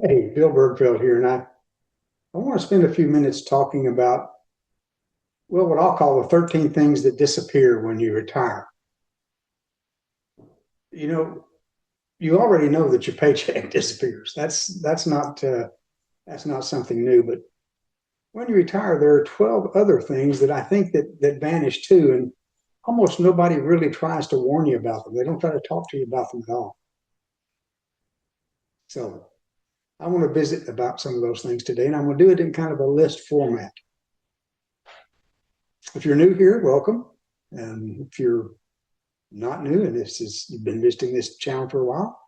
Hey, Bill Bergfeld here, and I want to spend a few minutes talking about, well, what I'll call the 13 things that disappear when you retire. You know, you already know that your paycheck disappears. That's not something new. But when you retire, there are 12 other things that I think that vanish too, and almost nobody really tries to warn you about them. They don't try to talk to you about them at all. So I want to visit about some of those things today, and I'm going to do it in kind of a list format. If you're new here, welcome. And if you're not new and you've been visiting this channel for a while,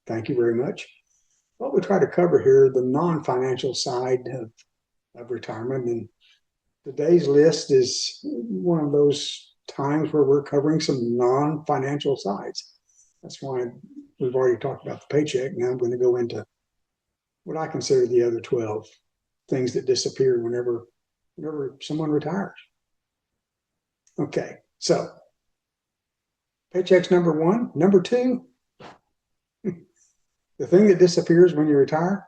thank you very much. What we try to cover here, the non-financial side of retirement. And today's list is one of those times where we're covering some non-financial sides. That's why we've already talked about the paycheck. Now I'm going to go into what I consider the other 12 things that disappear whenever someone retires. Okay, so paycheck's number one. Number two, the thing that disappears when you retire,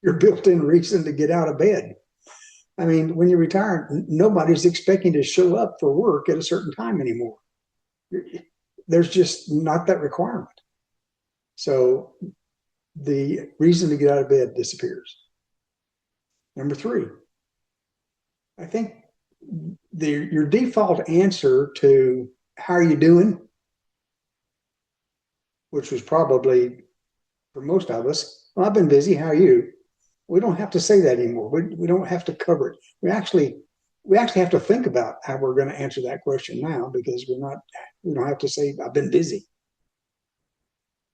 your built-in reason to get out of bed. I mean, when you retire, nobody's expecting to show up for work at a certain time anymore. There's just not that requirement. So the reason to get out of bed disappears. Number three, I think your default answer to how are you doing, which was probably for most of us, well, I've been busy, how are you? We don't have to say that anymore. We don't have to cover it. We actually have to think about how we're going to answer that question now, because we don't have to say I've been busy.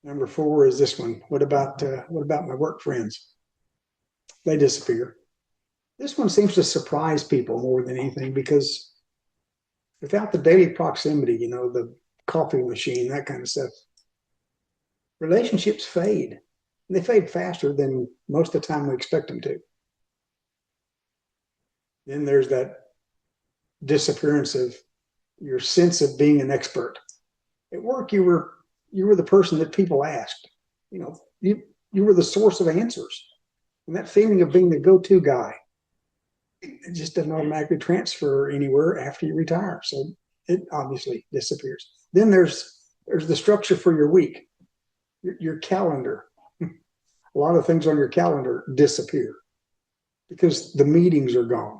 Number four is this one. What about my work friends? They disappear. This one seems to surprise people more than anything, because without the daily proximity, the coffee machine, that kind of stuff, relationships fade. They fade faster than most of the time we expect them to. Then there's that disappearance of your sense of being an expert. At work, you were the person that people asked. You were the source of answers. And that feeling of being the go-to guy, it just doesn't automatically transfer anywhere after you retire. So it obviously disappears. Then there's the structure for your week, your calendar. A lot of things on your calendar disappear because the meetings are gone.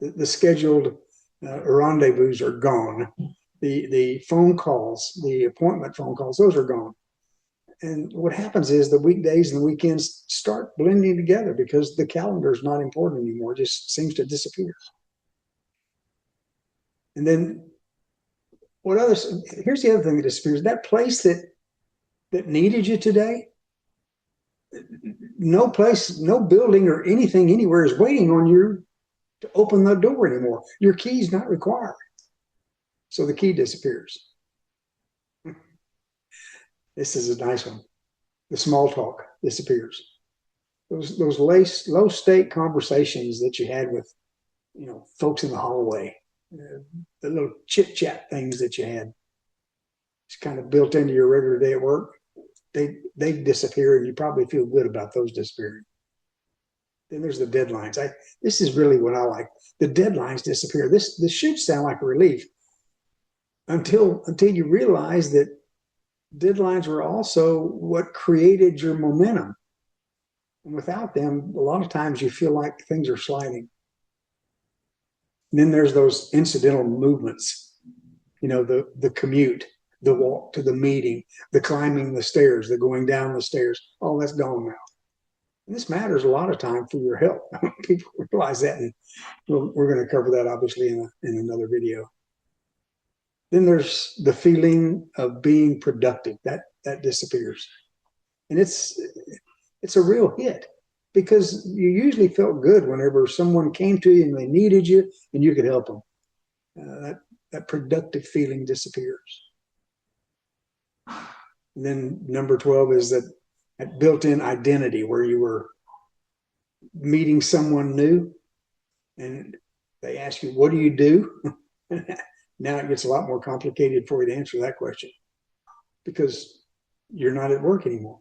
The scheduled rendezvous are gone. The phone calls, the appointment phone calls, those are gone. And what happens is the weekdays and the weekends start blending together because the calendar is not important anymore. It just seems to disappear. And then here's the other thing that disappears. That place that needed you today, no place, no building or anything anywhere is waiting on you to open the door anymore. Your key's not required. So the key disappears. This is a nice one. The small talk disappears. Those low stake conversations that you had with, folks in the hallway, the little chit chat things that you had, it's kind of built into your regular day at work. They disappear, and you probably feel good about those disappearing. Then there's the deadlines. This is really what I like. The deadlines disappear. This should sound like a relief until you realize that deadlines were also what created your momentum. And without them, a lot of times you feel like things are sliding. And then there's those incidental movements, the commute, the walk to the meeting, the climbing the stairs, the going down the stairs. All that's gone now. And this matters a lot of time for your health. People realize that, and we're going to cover that obviously in another video. Then there's the feeling of being productive. That disappears. And it's a real hit, because you usually felt good whenever someone came to you and they needed you and you could help them. That productive feeling disappears. And then number 12 is that built-in identity, where you were meeting someone new and they ask you, what do you do? Now it gets a lot more complicated for you to answer that question, because you're not at work anymore.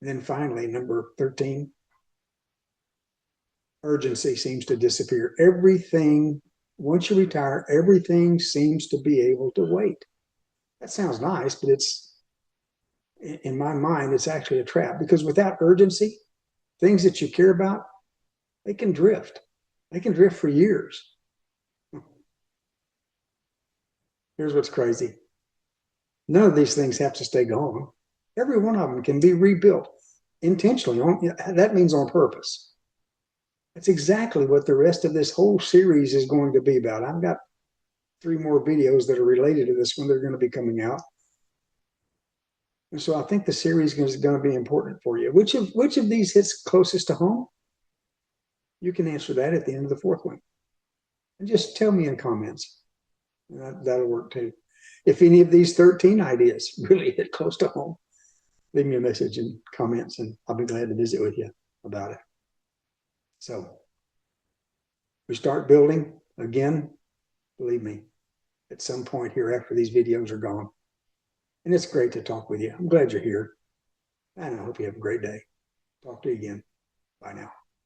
And then finally, number 13, urgency seems to disappear. Everything, once you retire, everything seems to be able to wait. That sounds nice, but it's, in my mind, it's actually a trap, because without urgency, things that you care about, they can drift. They can drift for years. Here's what's crazy. None of these things have to stay gone. Every one of them can be rebuilt intentionally. That means on purpose. That's exactly what the rest of this whole series is going to be about. I've got 3 more videos that are related to this one that are going to be coming out. And so I think the series is going to be important for you. Which of these hits closest to home? You can answer that at the end of the 4th one. And just tell me in comments. That'll work too. If any of these 13 ideas really hit close to home, leave me a message in comments and I'll be glad to visit with you about it. So we start building again, believe me, at some point here after these videos are gone. And it's great to talk with you. I'm glad you're here. And I hope you have a great day. Talk to you again. Bye now.